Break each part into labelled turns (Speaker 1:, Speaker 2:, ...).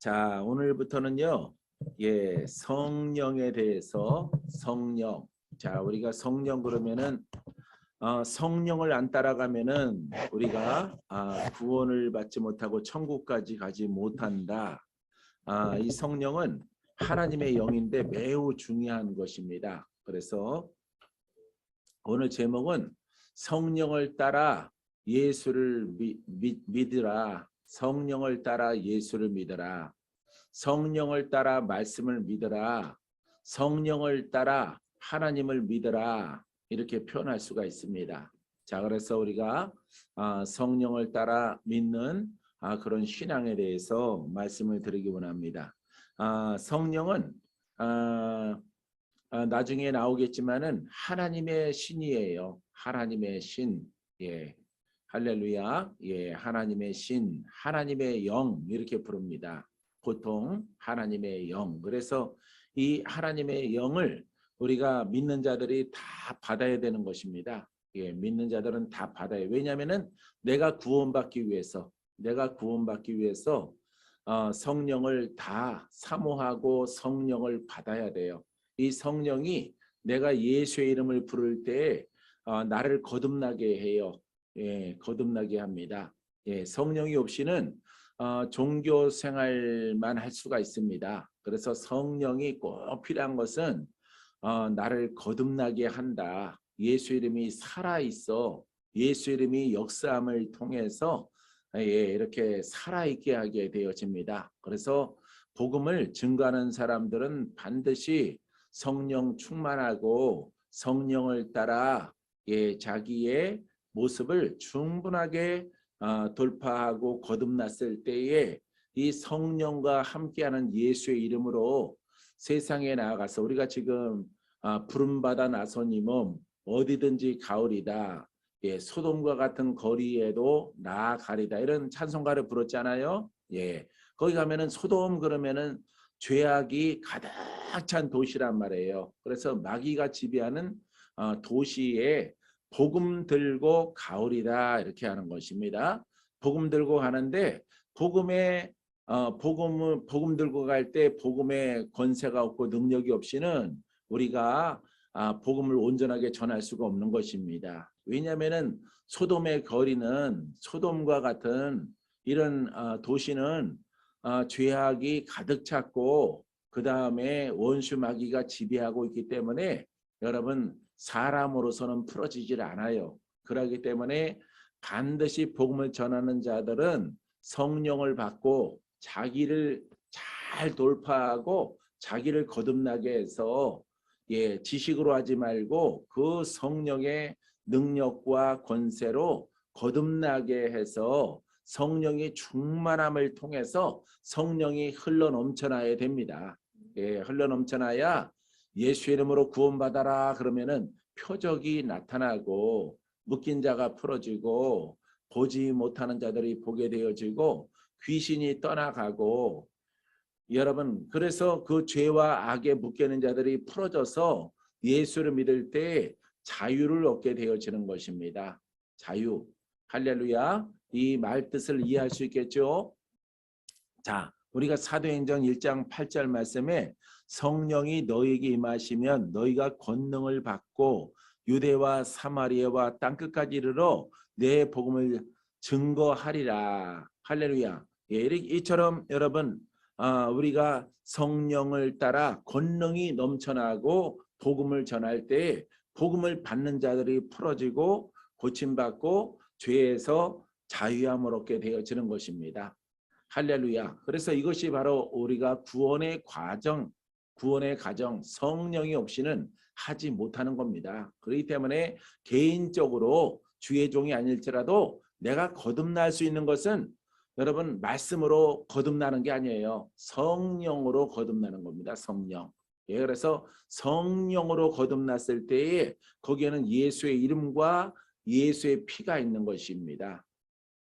Speaker 1: 자, 오늘부터는요. 성령에 대해서 성령. 자, 우리가 성령 그러면은 성령을 안 따라가면은 우리가 구원을 받지 못하고 천국까지 가지 못한다. 이 성령은 하나님의 영인데 매우 중요한 것입니다. 그래서 오늘 제목은 성령을 따라 예수를 믿으라. 성령을 따라 예수를 믿으라. 성령을 따라 말씀을 믿으라. 성령을 따라 하나님을 믿으라. 이렇게 표현할 수가 있습니다. 자, 그래서 우리가 성령을 따라 믿는 그런 신앙에 대해서 말씀을 드리기 원합니다. 성령은 나중에 나오겠지만은 하나님의 신이에요. 하나님의 신. 예. 할렐루야. 예, 하나님의 신, 하나님의 영 이렇게 부릅니다. 보통 하나님의 영. 그래서 이 하나님의 영을 우리가 믿는 자들이 다 받아야 되는 것입니다. 예, 믿는 자들은 다 받아요. 왜냐하면은 내가 구원받기 위해서 성령을 다 사모하고 성령을 받아야 돼요. 이 성령이 내가 예수의 이름을 부를 때 나를 거듭나게 해요. 예, 거듭나게 합니다. 예, 성령이 없이는 종교 생활만 할 수가 있습니다. 그래서 성령이 꼭 필요한 것은 나를 거듭나게 한다. 예수 이름이 살아있어. 예수 이름이 역사함을 통해서 이렇게 살아있게 하게 되어집니다. 그래서 복음을 증거하는 사람들은 반드시 성령 충만하고 성령을 따라 자기의 모습을 충분하게 돌파하고 거듭났을 때에 이 성령과 함께하는 예수의 이름으로 세상에 나아가서 우리가 지금 부름받아 나서니 몸 어디든지 가오리다. 예, 소돔과 같은 거리에도 나아가리다. 이런 찬송가를 불렀잖아요. 예, 거기 가면은 소돔 그러면은 죄악이 가득 찬 도시란 말이에요. 그래서 마귀가 지배하는 도시에 복음 들고 가오리다 이렇게 하는 것입니다. 복음 들고 가는데 복음 들고 갈 때 복음의 권세가 없고 능력이 없이는 우리가 복음을 온전하게 전할 수가 없는 것입니다. 왜냐하면은 소돔의 거리는 소돔과 같은 이런 도시는 죄악이 가득 찼고 그 다음에 원수 마귀가 지배하고 있기 때문에 여러분 사람으로서는 풀어지질 않아요. 그렇기 때문에 반드시 복음을 전하는 자들은 성령을 받고 자기를 잘 돌파하고 자기를 거듭나게 해서 지식으로 하지 말고 그 성령의 능력과 권세로 거듭나게 해서 성령이 충만함을 통해서 성령이 흘러넘쳐나야 됩니다. 흘러넘쳐나야 예수 이름으로 구원받아라 그러면은 표적이 나타나고 묶인 자가 풀어지고 보지 못하는 자들이 보게 되어지고 귀신이 떠나가고 여러분 그래서 그 죄와 악에 묶여있는 자들이 풀어져서 예수를 믿을 때 자유를 얻게 되어지는 것입니다. 자유. 할렐루야. 이 말뜻을 이해할 수 있겠죠? 자, 우리가 사도행전 1장 8절 말씀에 성령이 너희에게 임하시면 너희가 권능을 받고 유대와 사마리아와 땅끝까지 이르러 내 복음을 증거하리라. 할렐루야. 이처럼 여러분 우리가 성령을 따라 권능이 넘쳐나고 복음을 전할 때 복음을 받는 자들이 풀어지고 고침받고 죄에서 자유함을 얻게 되어지는 것입니다. 할렐루야. 그래서 이것이 바로 우리가 구원의 과정 성령이 없이는 하지 못하는 겁니다. 그렇기 때문에 개인적으로 주의 종이 아닐지라도 내가 거듭날 수 있는 것은 여러분 말씀으로 거듭나는 게 아니에요. 성령으로 거듭나는 겁니다. 성령. 그래서 성령으로 거듭났을 때에 거기에는 예수의 이름과 예수의 피가 있는 것입니다.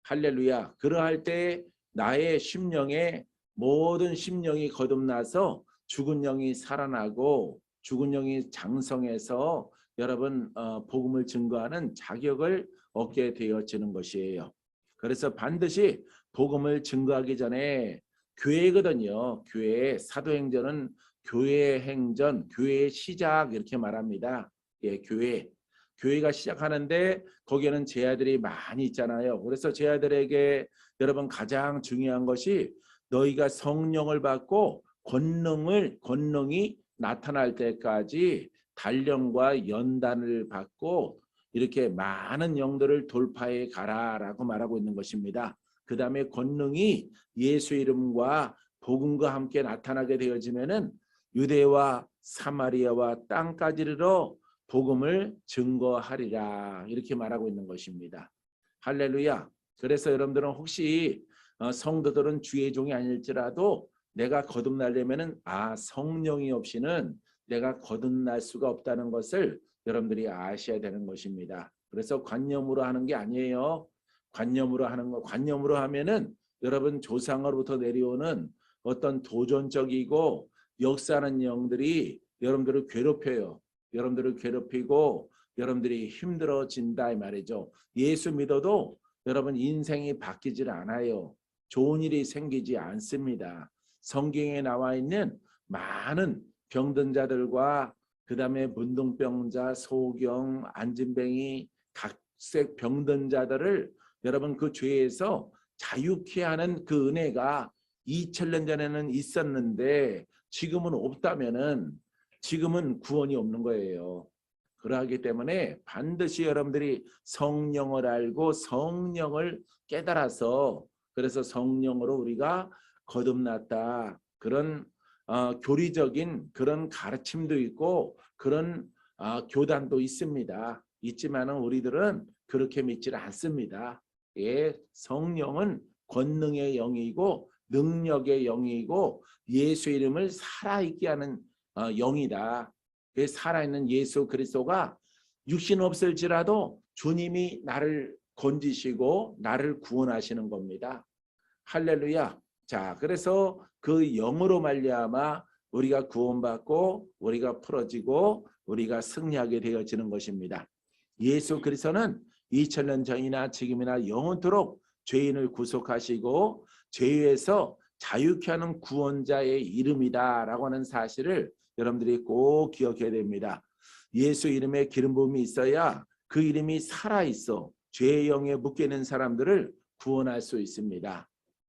Speaker 1: 할렐루야. 그러할 때 나의 심령에 모든 심령이 거듭나서 죽은 영이 살아나고 죽은 영이 장성해서 여러분 복음을 증거하는 자격을 얻게 되어지는 것이에요. 그래서 반드시 복음을 증거하기 전에 교회거든요. 교회. 사도행전은 교회 행전, 교회의 시작 이렇게 말합니다. 예, 교회. 교회가 시작하는데 거기에는 제자들이 많이 있잖아요. 그래서 제자들에게 여러분 가장 중요한 것이 너희가 성령을 받고 권능이 나타날 때까지 단련과 연단을 받고 이렇게 많은 영들을 돌파해 가라라고 말하고 있는 것입니다. 그 다음에 권능이 예수 이름과 복음과 함께 나타나게 되어지면은 유대와 사마리아와 땅까지 이르러 복음을 증거하리라 이렇게 말하고 있는 것입니다. 할렐루야. 그래서 여러분들은 혹시 성도들은 주의 종이 아닐지라도 내가 거듭나려면은 성령이 없이는 내가 거듭날 수가 없다는 것을 여러분들이 아셔야 되는 것입니다. 그래서 관념으로 하는 게 아니에요. 관념으로 하는 거, 관념으로 하면은 여러분 조상으로부터 내려오는 어떤 도전적이고 역사하는 영들이 여러분들을 괴롭혀요. 여러분들을 괴롭히고 여러분들이 힘들어진다 이 말이죠. 예수 믿어도 여러분 인생이 바뀌질 않아요. 좋은 일이 생기지 않습니다. 성경에 나와 있는 많은 병든 자들과 그 다음에 문둥병자, 소경, 안진뱅이, 각색 병든 자들을 여러분 그 죄에서 자유케 하는 그 은혜가 2000년 전에는 있었는데 지금은 없다면은 지금은 구원이 없는 거예요. 그러하기 때문에 반드시 여러분들이 성령을 알고 성령을 깨달아서 그래서 성령으로 우리가 거듭났다. 그런 교리적인 그런 가르침도 있고 그런 교단도 있습니다. 있지만은 우리들은 그렇게 믿지를 않습니다. 예, 성령은 권능의 영이고 능력의 영이고 예수 이름을 살아있게 하는 영이다. 그 살아있는 예수 그리스도가 육신 없을지라도 주님이 나를 건지시고 나를 구원하시는 겁니다. 할렐루야. 자, 그래서 그 영으로 말미암아 우리가 구원받고 우리가 풀어지고 우리가 승리하게 되어지는 것입니다. 예수 그리스도는 2000년 전이나 지금이나 영원토록 죄인을 구속하시고 죄에서 자유케 하는 구원자의 이름이다라고 하는 사실을 여러분들이 꼭 기억해야 됩니다. 예수 이름에 기름 부음이 있어야 그 이름이 살아있어 죄의 영에 묶여있는 사람들을 구원할 수 있습니다.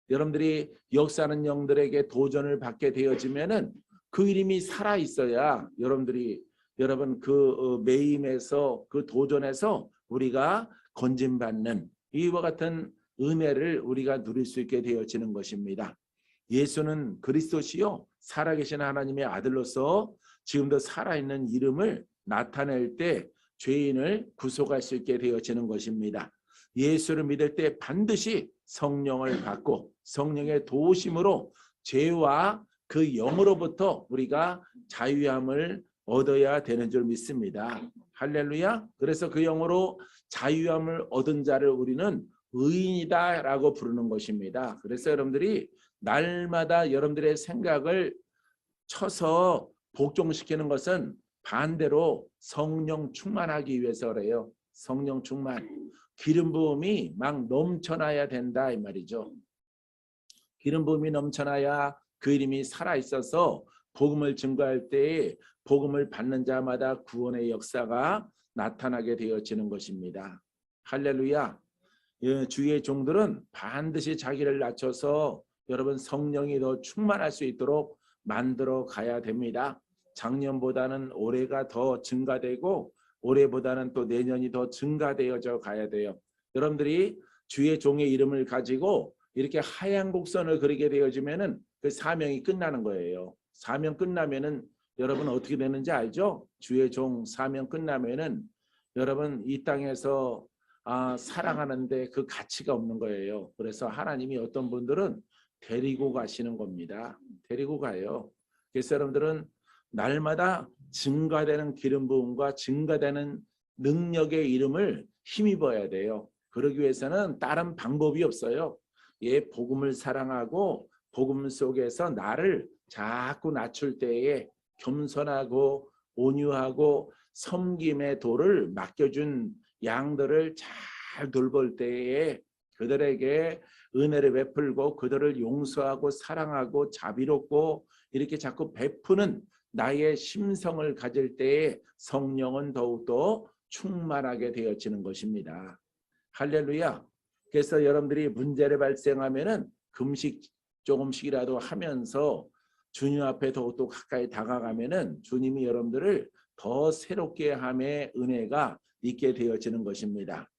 Speaker 1: 여러분들이 역사하는 영들에게 도전을 받게 되어지면은 그 이름이 살아있어야 여러분 그 매임에서 그 도전에서 우리가 건진받는 이와 같은 은혜를 우리가 누릴 수 있게 되어지는 것입니다. 예수는 그리스도시요 살아계신 하나님의 아들로서 지금도 살아있는 이름을 나타낼 때 죄인을 구속할 수 있게 되어지는 것입니다. 예수를 믿을 때 반드시 성령을 받고 성령의 도우심으로 죄와 그 영으로부터 우리가 자유함을 얻어야 되는 줄 믿습니다. 할렐루야. 그래서 그 영으로 자유함을 얻은 자를 우리는 의인이다라고 부르는 것입니다. 그래서 여러분들이 날마다 여러분들의 생각을 쳐서 복종시키는 것은 반대로 성령 충만하기 위해서래요. 성령 충만. 기름 부음이 막 넘쳐나야 된다 이 말이죠. 기름 부음이 넘쳐나야 그 이름이 살아있어서 복음을 증거할 때에 복음을 받는 자마다 구원의 역사가 나타나게 되어지는 것입니다. 할렐루야. 주의 종들은 반드시 자기를 낮춰서 여러분 성령이 더 충만할 수 있도록 만들어 가야 됩니다. 작년보다는 올해가 더 증가되고 올해보다는 또 내년이 더 증가되어져 가야 돼요. 여러분들이 주의 종의 이름을 가지고 이렇게 하얀 곡선을 그리게 되어지면은 그 사명이 끝나는 거예요. 사명 끝나면은 여러분 어떻게 되는지 알죠? 주의 종 사명 끝나면은 여러분 이 땅에서 사랑하는데 그 가치가 없는 거예요. 그래서 하나님이 어떤 분들은 데리고 가시는 겁니다. 데리고 가요. 그래서 여러분들은 날마다 증가되는 기름 부음과 증가되는 능력의 이름을 힘입어야 돼요. 그러기 위해서는 다른 방법이 없어요. 복음을 사랑하고 복음 속에서 나를 자꾸 낮출 때에 겸손하고 온유하고 섬김의 도를 맡겨준 양들을 잘 돌볼 때에 그들에게 은혜를 베풀고 그들을 용서하고 사랑하고 자비롭고 이렇게 자꾸 베푸는 나의 심성을 가질 때에 성령은 더욱더 충만하게 되어지는 것입니다. 할렐루야. 그래서 여러분들이 문제를 발생하면은 금식 조금씩이라도 하면서 주님 앞에 더욱더 가까이 다가가면은 주님이 여러분들을 더 새롭게 함의 은혜가 있게 되어지는 것입니다.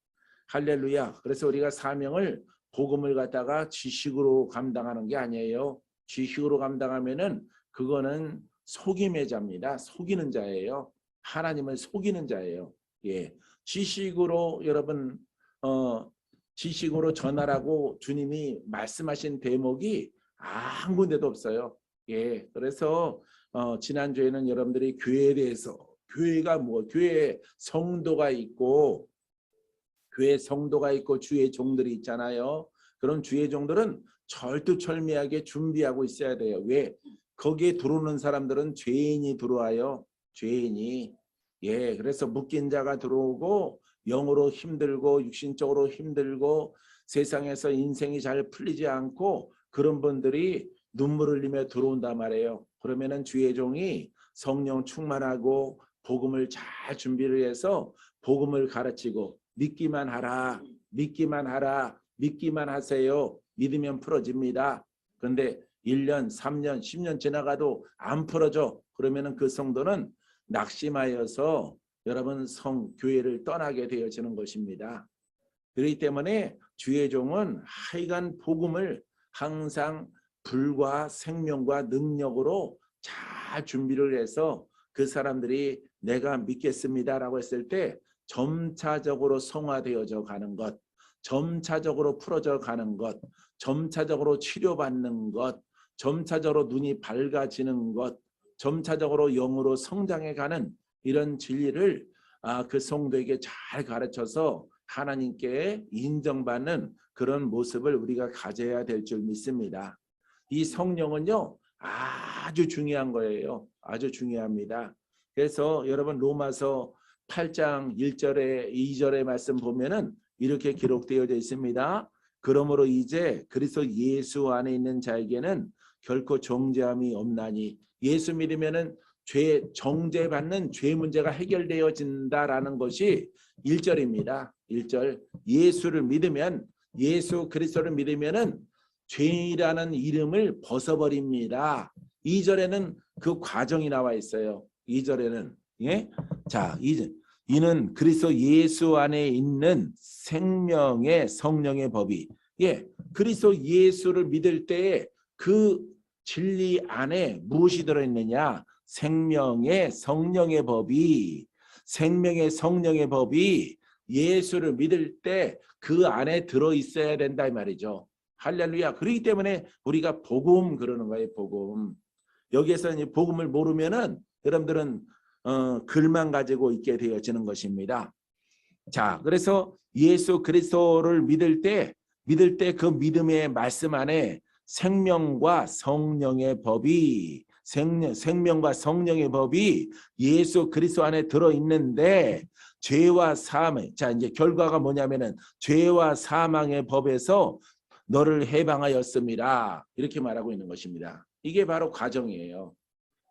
Speaker 1: 할렐루야. 그래서 우리가 사명을 복음을 갖다가 지식으로 감당하는 게 아니에요. 지식으로 감당하면은 그거는 속임의 자입니다. 속이는 자예요. 하나님을 속이는 자예요. 예. 지식으로 여러분 지식으로 전하라고 주님이 말씀하신 대목이 아무 군데도 없어요. 예. 그래서 지난주에는 여러분들이 교회에 대해서 교회가 뭐 교회 성도가 있고 교회 성도가 있고 주의 종들이 있잖아요. 그런 주의 종들은 절두철미하게 준비하고 있어야 돼요. 왜? 거기에 들어오는 사람들은 죄인이 들어와요. 죄인이. 예, 그래서 묶인 자가 들어오고 영으로 힘들고 육신적으로 힘들고 세상에서 인생이 잘 풀리지 않고 그런 분들이 눈물을 흘리며 들어온단 말이에요. 그러면은 주의 종이 성령 충만하고 복음을 잘 준비를 해서 복음을 가르치고 믿기만 하라, 믿기만 하라, 믿기만 하세요. 믿으면 풀어집니다. 그런데 1년, 3년, 10년 지나가도 안 풀어져. 그러면은 그 성도는 낙심하여서 여러분 교회를 떠나게 되어지는 것입니다. 그렇기 때문에 주의 종은 하여간 복음을 항상 불과 생명과 능력으로 잘 준비를 해서 그 사람들이 내가 믿겠습니다라고 했을 때 점차적으로 성화되어져 가는 것, 점차적으로 풀어져 가는 것, 점차적으로 치료받는 것, 점차적으로 눈이 밝아지는 것, 점차적으로 영으로 성장해가는 이런 진리를 그 성도에게 잘 가르쳐서 하나님께 인정받는 그런 모습을 우리가 가져야 될 줄 믿습니다. 이 성령은요 아주 중요한 거예요. 아주 중요합니다. 그래서 여러분 로마서 8장 1절에 2절의 말씀 보면은 이렇게 기록되어져 있습니다. 그러므로 이제 그리스도 예수 안에 있는 자에게는 결코 정죄함이 없나니 예수 믿으면은 죄 정죄받는 죄 문제가 해결되어진다라는 것이 1절입니다. 1절. 예수를 믿으면 예수 그리스도를 믿으면은 죄인이라는 이름을 벗어버립니다. 2절에는 그 과정이 나와 있어요. 2절에는 예? 자, 이는 그리스도 예수 안에 있는 생명의 성령의 법이 예, 그리스도 예수를 믿을 때 그 진리 안에 무엇이 들어있느냐? 생명의 성령의 법이 생명의 성령의 법이 예수를 믿을 때 그 안에 들어있어야 된다 이 말이죠. 할렐루야. 그렇기 때문에 우리가 복음 그러는 거예요. 복음. 여기에서 이제 복음을 모르면은 여러분들은 글만 가지고 있게 되어지는 것입니다. 자, 그래서 예수 그리스도를 믿을 때 그 믿음의 말씀 안에 생명과 성령의 법이 생명과 성령의 법이 예수 그리스도 안에 들어 있는데 죄와 사망, 자 이제 결과가 뭐냐면은 죄와 사망의 법에서 너를 해방하였습니다. 이렇게 말하고 있는 것입니다. 이게 바로 과정이에요.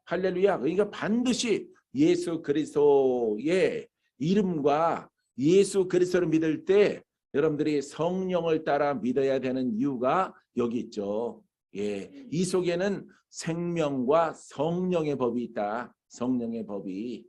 Speaker 1: 할렐루야. 그러니까 반드시 예수 그리스도의 이름과 예수 그리스도를 믿을 때 여러분들이 성령을 따라 믿어야 되는 이유가 여기 있죠. 예, 이 속에는 생명과 성령의 법이 있다. 성령의 법이.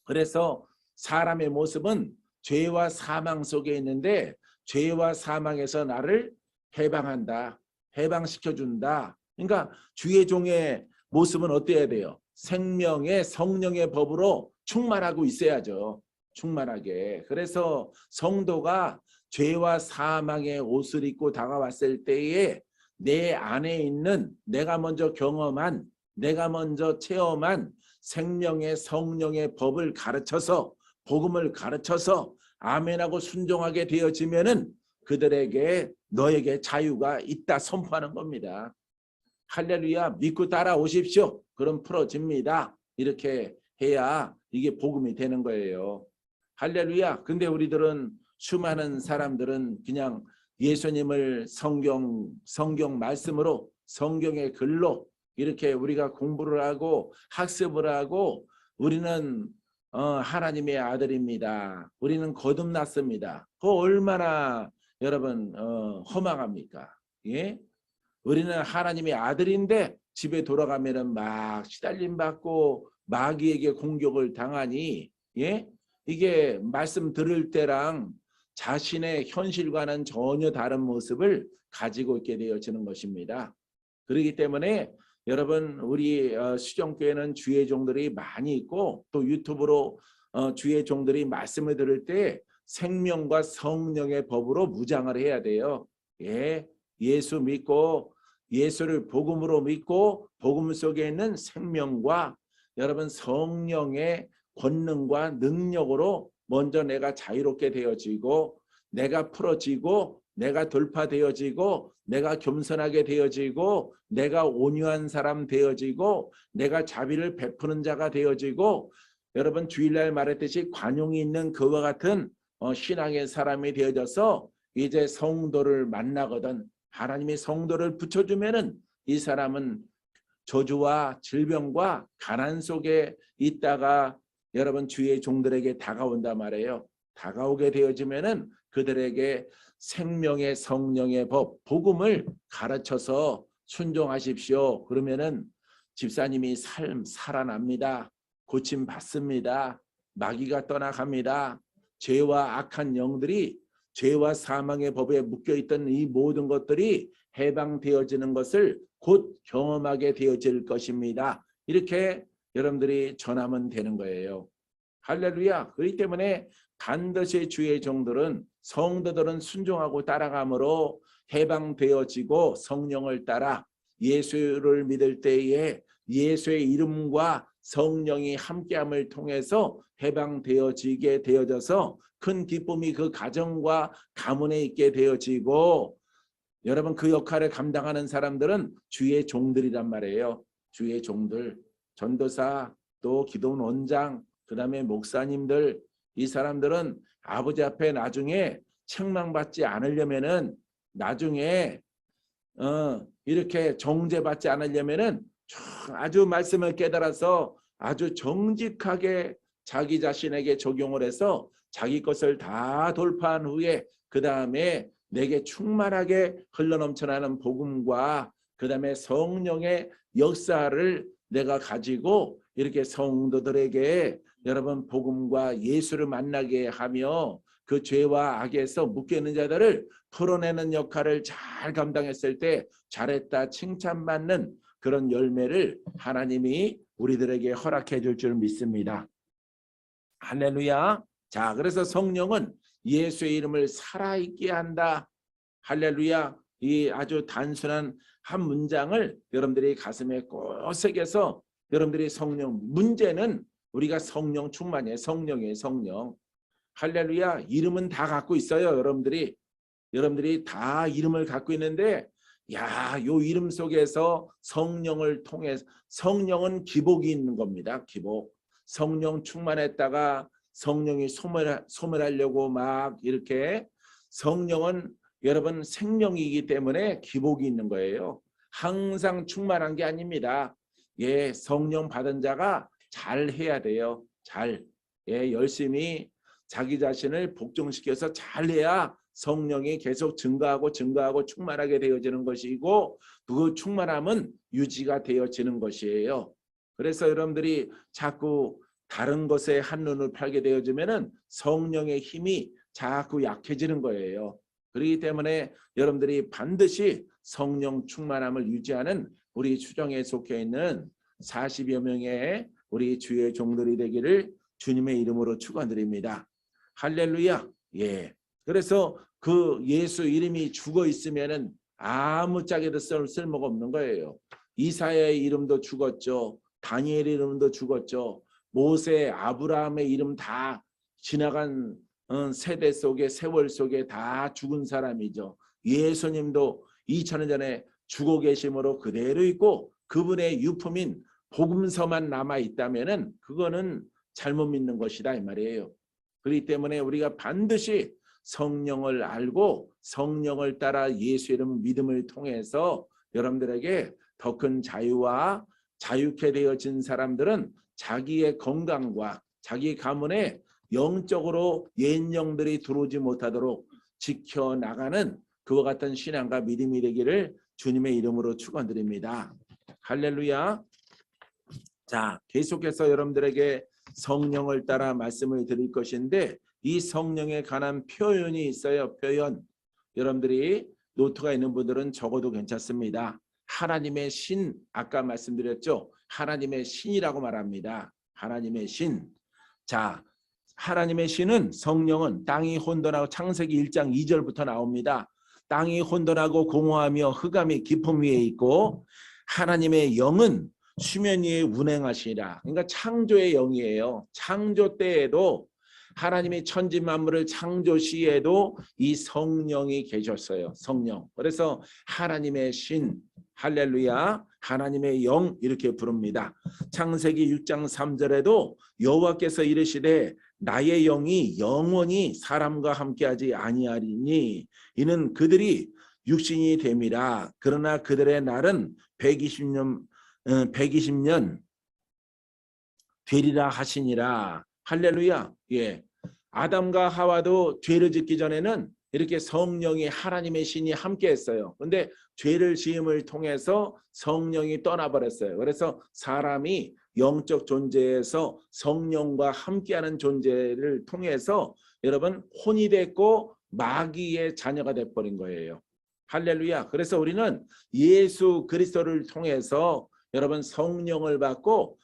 Speaker 1: 그래서 사람의 모습은 죄와 사망 속에 있는데 죄와 사망에서 나를 해방한다. 해방시켜준다. 그러니까 주의 종의 모습은 어때야 돼요? 생명의 성령의 법으로 충만하고 있어야죠. 충만하게. 그래서 성도가 죄와 사망의 옷을 입고 다가왔을 때에 내 안에 있는 내가 먼저 경험한 내가 먼저 체험한 생명의 성령의 법을 가르쳐서 복음을 가르쳐서 아멘하고 순종하게 되어지면은 그들에게 너에게 자유가 있다 선포하는 겁니다. 할렐루야. 믿고 따라오십시오. 그럼 풀어집니다. 이렇게 해야 이게 복음이 되는 거예요. 할렐루야. 근데 우리들은 수많은 사람들은 그냥 예수님을 성경 말씀으로 성경의 글로 이렇게 우리가 공부를 하고 학습을 하고 우리는 하나님의 아들입니다. 우리는 거듭났습니다. 그 얼마나 여러분 허망합니까? 예? 우리는 하나님의 아들인데 집에 돌아가면은 막 시달림 받고 마귀에게 공격을 당하니 예? 이게 말씀 들을 때랑 자신의 현실과는 전혀 다른 모습을 가지고 있게 되어지는 것입니다. 그렇기 때문에 여러분 우리 수정교회는 주의 종들이 많이 있고 또 유튜브로 주의 종들이 말씀을 들을 때 생명과 성령의 법으로 무장을 해야 돼요. 예, 예수 믿고 예수를 복음으로 믿고 복음 속에 있는 생명과 여러분 성령의 권능과 능력으로 먼저 내가 자유롭게 되어지고 내가 풀어지고 내가 돌파되어지고 내가 겸손하게 되어지고 내가 온유한 사람 되어지고 내가 자비를 베푸는 자가 되어지고 여러분 주일날 말했듯이 관용이 있는 그와 같은 신앙의 사람이 되어져서 이제 성도를 만나거든 하나님이 성도를 붙여주면은 이 사람은 저주와 질병과 가난 속에 있다가 여러분 주의 종들에게 다가온단 말이에요. 다가오게 되어지면은 그들에게 생명의 성령의 법, 복음을 가르쳐서 순종하십시오. 그러면은 집사님이 살아납니다. 고침 받습니다. 마귀가 떠나갑니다. 죄와 악한 영들이 죄와 사망의 법에 묶여있던 이 모든 것들이 해방되어지는 것을 곧 경험하게 되어질 것입니다. 이렇게 여러분들이 전하면 되는 거예요. 할렐루야. 그렇기 때문에 반드시 주의 종들은 성도들은 순종하고 따라감으로 해방되어지고 성령을 따라 예수를 믿을 때에 예수의 이름과 성령이 함께함을 통해서 해방되어지게 되어져서 큰 기쁨이 그 가정과 가문에 있게 되어지고 여러분 그 역할을 감당하는 사람들은 주의 종들이란 말이에요. 주의 종들, 전도사, 또 기도원 원장, 그 다음에 목사님들 이 사람들은 아버지 앞에 나중에 책망받지 않으려면은 나중에 이렇게 정죄받지 않으려면은 아주 말씀을 깨달아서 아주 정직하게 자기 자신에게 적용을 해서 자기 것을 다 돌파한 후에 그 다음에 내게 충만하게 흘러넘쳐나는 복음과 그 다음에 성령의 역사를 내가 가지고 이렇게 성도들에게 여러분 복음과 예수를 만나게 하며 그 죄와 악에서 묶여있는 자들을 풀어내는 역할을 잘 감당했을 때 잘했다 칭찬받는 그런 열매를 하나님이 우리들에게 허락해 줄 줄 믿습니다. 할렐루야. 자, 그래서 성령은 예수의 이름을 살아있게 한다. 할렐루야. 이 아주 단순한 한 문장을 여러분들이 가슴에 꼭 새겨서 여러분들이 성령 문제는 우리가 성령 충만이에요. 성령이에요. 성령. 할렐루야. 이름은 다 갖고 있어요. 여러분들이 다 이름을 갖고 있는데 야, 요 이름 속에서 성령을 통해 성령은 기복이 있는 겁니다. 기복. 성령 충만했다가 성령이 소멸하려고 막 이렇게 성령은 여러분 생명이기 때문에 기복이 있는 거예요. 항상 충만한 게 아닙니다. 예, 성령 받은 자가 잘 해야 돼요. 잘. 예, 열심히 자기 자신을 복종시켜서 잘 해야 성령이 계속 증가하고 충만하게 되어지는 것이고 그 충만함은 유지가 되어지는 것이에요. 그래서 여러분들이 자꾸 다른 것에 한눈을 팔게 되어지면은 성령의 힘이 자꾸 약해지는 거예요. 그렇기 때문에 여러분들이 반드시 성령 충만함을 유지하는 우리 수정에 속해 있는 40여 명의 우리 주의 종들이 되기를 주님의 이름으로 축원드립니다. 할렐루야. 예. 그래서 그 예수 이름이 죽어 있으면은 아무짝에도 쓸모가 없는 거예요. 이사야의 이름도 죽었죠. 다니엘의 이름도 죽었죠. 모세, 아브라함의 이름 다 지나간 세대 속에 세월 속에 다 죽은 사람이죠. 예수님도 2000년 전에 죽어 계심으로 그대로 있고 그분의 유품인 복음서만 남아 있다면은 그거는 잘못 믿는 것이다 이 말이에요. 그렇기 때문에 우리가 반드시 성령을 알고 성령을 따라 예수 이름 믿음을 통해서 여러분들에게 더 큰 자유와 자유케 되어진 사람들은 자기의 건강과 자기 가문에 영적으로 옛 영들이 들어오지 못하도록 지켜나가는 그와 같은 신앙과 믿음이 되기를 주님의 이름으로 축원드립니다. 할렐루야. 자, 계속해서 여러분들에게 성령을 따라 말씀을 드릴 것인데 이 성령에 관한 표현이 있어요. 표현. 여러분들이 노트가 있는 분들은 적어도 괜찮습니다. 하나님의 신, 아까 말씀드렸죠. 하나님의 신이라고 말합니다. 하나님의 신. 자, 하나님의 신은 성령은 땅이 혼돈하고 창세기 1장 2절부터 나옵니다. 땅이 혼돈하고 공허하며 흑암이 깊음 위에 있고 하나님의 영은 수면 위에 운행하시니라. 그러니까 창조의 영이에요. 창조 때에도 하나님이 천지 만물을 창조 시에도 이 성령이 계셨어요. 성령. 그래서 하나님의 신, 할렐루야, 하나님의 영 이렇게 부릅니다. 창세기 6장 3절에도 여호와께서 이르시되 나의 영이 영원히 사람과 함께하지 아니하리니 이는 그들이 육신이 됨이라. 그러나 그들의 날은 120년 되리라 하시니라. 할렐루야. 예. 아담과 하와도 죄를 짓기 전에는 이렇게 성령이 하나님의 신이 함께 했어요. 근데 죄를 지음을 통해서 성령이 떠나버렸어요. 그래서 사람이 영적 존재에서 성령과 함께하는 존재를 통해서 여러분 혼이 됐고 마귀의 자녀가 돼버린 거예요. 할렐루야. 그래서 우리는 예수 그리스도를 통해서 여러분 성령을 받고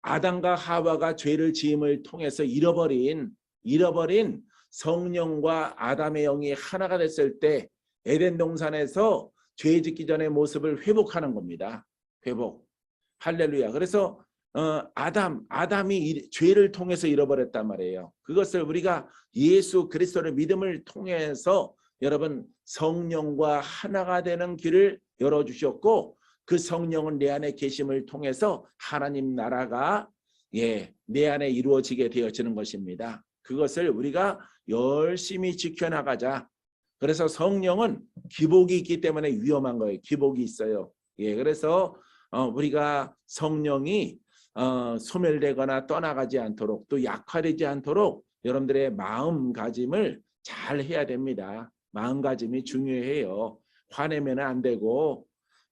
Speaker 1: 아담과 하와가 죄를 지음을 통해서 잃어버린 성령과 아담의 영이 하나가 됐을 때 에덴 동산에서 죄 짓기 전의 모습을 회복하는 겁니다. 회복. 할렐루야. 그래서 아담이 죄를 통해서 잃어버렸단 말이에요. 그것을 우리가 예수 그리스도의 믿음을 통해서 여러분 성령과 하나가 되는 길을 열어주셨고 그 성령은 내 안에 계심을 통해서 하나님 나라가 내 안에 이루어지게 되어지는 것입니다. 그것을 우리가 열심히 지켜나가자. 그래서 성령은 기복이 있기 때문에 위험한 거예요. 기복이 있어요. 그래서 우리가 성령이 소멸되거나 떠나가지 않도록 또 약화되지 않도록 여러분들의 마음가짐을 잘 해야 됩니다. 마음가짐이 중요해요. 화내면 안 되고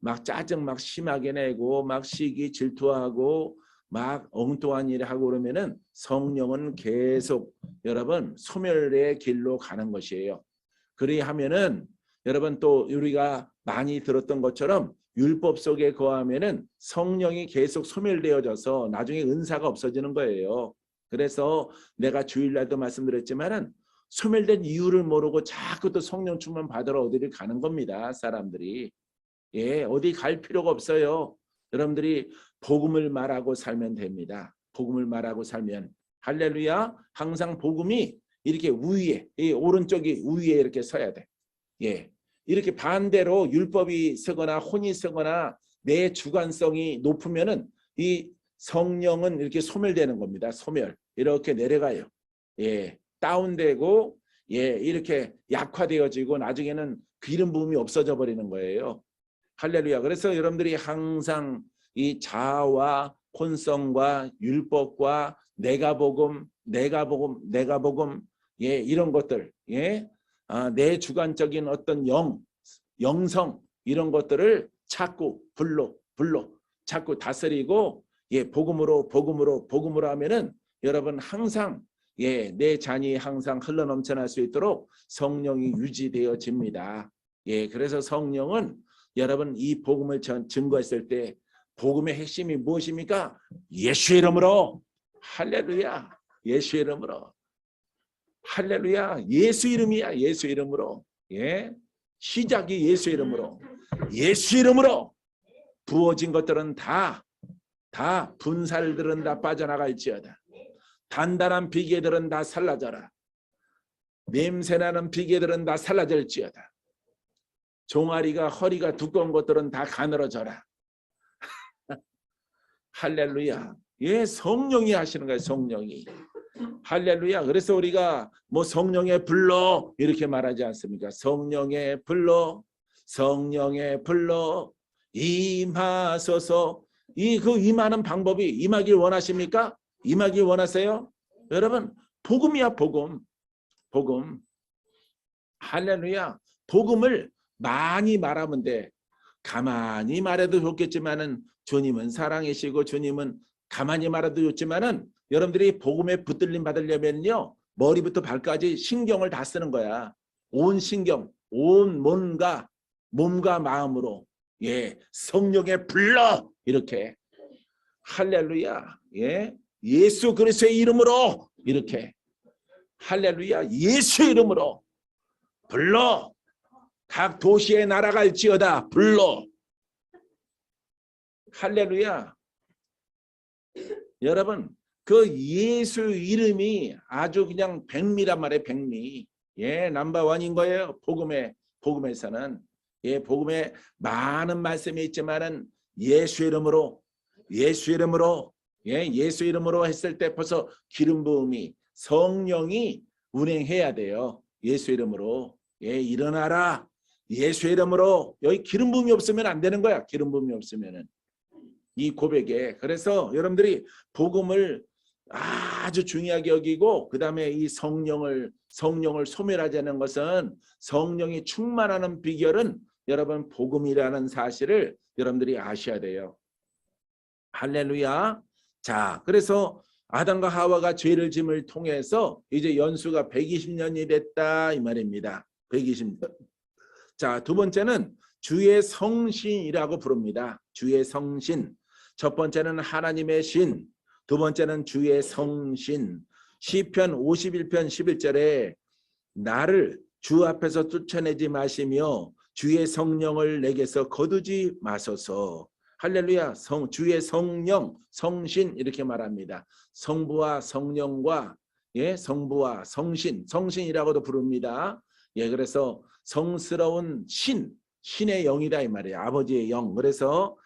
Speaker 1: 막 짜증 막 심하게 내고 막 시기 질투하고 막 엉뚱한 일을 하고 그러면은 성령은 계속 여러분 소멸의 길로 가는 것이에요. 그리하면은 여러분 또 우리가 많이 들었던 것처럼 율법 속에 거하면은 성령이 계속 소멸되어져서 나중에 은사가 없어지는 거예요. 그래서 내가 주일날도 말씀드렸지만은 소멸된 이유를 모르고 자꾸 또 성령 충만 받으러 어디를 가는 겁니다. 사람들이. 어디 갈 필요가 없어요. 여러분들이 복음을 말하고 살면 됩니다. 복음을 말하고 살면 할렐루야. 항상 복음이 이렇게 우위에 오른쪽이 우위에 이렇게 서야 돼. 이렇게 반대로 율법이 서거나 혼이 서거나 내 주관성이 높으면은 이 성령은 이렇게 소멸되는 겁니다. 소멸 이렇게 내려가요. 다운되고 이렇게 약화되어지고 나중에는 기름 부음이 없어져 버리는 거예요. 할렐루야. 그래서 여러분들이 항상 이 자아와 혼성과 율법과 내가복음 이런 것들 내 주관적인 어떤 영성 이런 것들을 자꾸 불로 자꾸 다스리고 복음으로 하면은 여러분 항상 내 잔이 항상 흘러넘쳐날 수 있도록 성령이 유지되어집니다. 그래서 성령은 여러분 이 복음을 증거했을 때 복음의 핵심이 무엇입니까? 예수의 이름으로. 할렐루야. 예수의 이름으로. 할렐루야. 예수 이름이야. 예수 이름으로. 시작이 예수 이름으로. 예수 이름으로 부어진 것들은 다 분살들은 다 빠져나갈지어다. 단단한 비계들은 다 살라져라. 냄새나는 비계들은 다 살라질지어다. 종아리가 허리가 두꺼운 것들은 다 가늘어져라. 할렐루야. 성령이 하시는 거예요. 성령이. 할렐루야. 그래서 우리가 뭐 성령의 불로 이렇게 말하지 않습니까? 성령의 불로, 성령의 불로 임하소서. 그 임하는 방법이 임하길 원하십니까? 임하길 원하세요? 여러분, 복음이야, 복음. 복음. 할렐루야. 복음을 많이 말하면 돼. 가만히 말해도 좋겠지만은 주님은 사랑이시고 주님은 가만히 말해도 좋지만은 여러분들이 복음에 붙들림 받으려면요, 머리부터 발까지 신경을 다 쓰는 거야. 온 신경, 온 몸과 마음으로, 예, 성령의 불러 이렇게. 할렐루야. 예, 예수 그리스도의 이름으로 이렇게. 할렐루야. 예수 이름으로 불러. 각 도시에 날아갈지어다 불러. 할렐루야. 여러분, 그 예수 이름이 아주 그냥 백미란 말이에요. 백미. 예, 넘버원인 거예요. 복음에서는. 예, 복음에 많은 말씀이 있지만은 예수 이름으로, 예수 이름으로, 예, 예수 이름으로 했을 때 벌써 기름 부음이, 성령이 운행해야 돼요. 예수 이름으로. 예, 일어나라. 예수 이름으로. 여기 기름 부음이 없으면 안 되는 거야. 기름 부음이 없으면은. 이 고백에. 그래서 여러분들이 복음을 아주 중요하게 여기고, 그 다음에 이 성령을 소멸하지 않는 것은, 성령이 충만하는 비결은 여러분 복음이라는 사실을 여러분들이 아셔야 돼요. 할렐루야. 자, 그래서 아담과 하와가 죄를 짐을 통해서 이제 연수가 120년이 됐다 이 말입니다. 120년. 자, 두 번째는 주의 성신이라고 부릅니다. 주의 성신. 첫 번째는 하나님의 신, 두 번째는 주의 성신. 시편 51편 11절에 나를 주 앞에서 쫓아내지 마시며 주의 성령을 내게서 거두지 마소서. 할렐루야. 주의 성령, 성신 이렇게 말합니다. 성부와 성령과, 예, 성부와 성신이라고도 부릅니다. 예, 그래서 성스러운 신의 영이다 이 말이에요. 아버지의 영. 그래서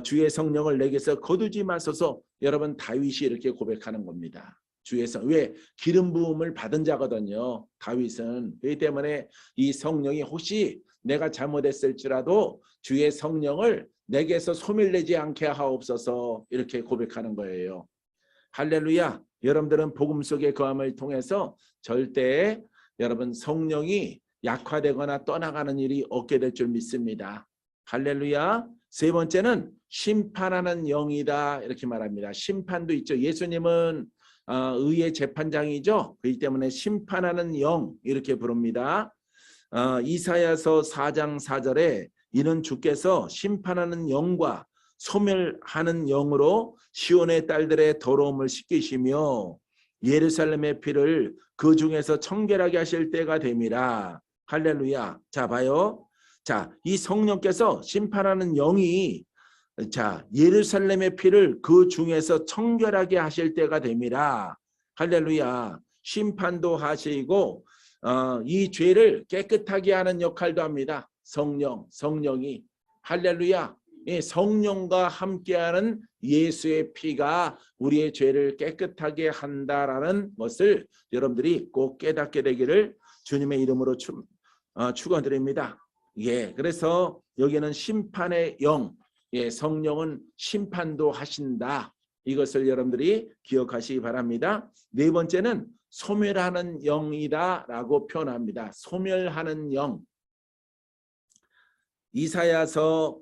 Speaker 1: 주의 성령을 내게서 거두지 마소서. 여러분, 다윗이 이렇게 고백하는 겁니다. 주의 왜? 기름 부음을 받은 자거든요. 다윗은. 그렇기 때문에 이 성령이 혹시 내가 잘못했을지라도 주의 성령을 내게서 소멸되지 않게 하옵소서 이렇게 고백하는 거예요. 할렐루야. 여러분들은 복음 속의 거함을 통해서 절대 여러분 성령이 약화되거나 떠나가는 일이 없게 될 줄 믿습니다. 할렐루야. 세 번째는 심판하는 영이다 이렇게 말합니다. 심판도 있죠. 예수님은 의의 재판장이죠. 그렇기 때문에 심판하는 영 이렇게 부릅니다. 이사야서 4장 4절에 이는 주께서 심판하는 영과 소멸하는 영으로 시온의 딸들의 더러움을 씻기시며 예루살렘의 피를 그 중에서 청결하게 하실 때가 됨이라. 할렐루야. 자, 봐요. 자, 이 성령께서 심판하는 영이 자, 예루살렘의 피를 그 중에서 청결하게 하실 때가 됨이라. 할렐루야. 심판도 하시고 이 죄를 깨끗하게 하는 역할도 합니다. 성령이. 할렐루야. 성령과 함께하는 예수의 피가 우리의 죄를 깨끗하게 한다라는 것을 여러분들이 꼭 깨닫게 되기를 주님의 이름으로 축원드립니다. 예, 그래서 여기는 심판의 영, 예, 성령은 심판도 하신다. 이것을 여러분들이 기억하시기 바랍니다. 네 번째는 소멸하는 영이다라고 표현합니다. 소멸하는 영. 이사야서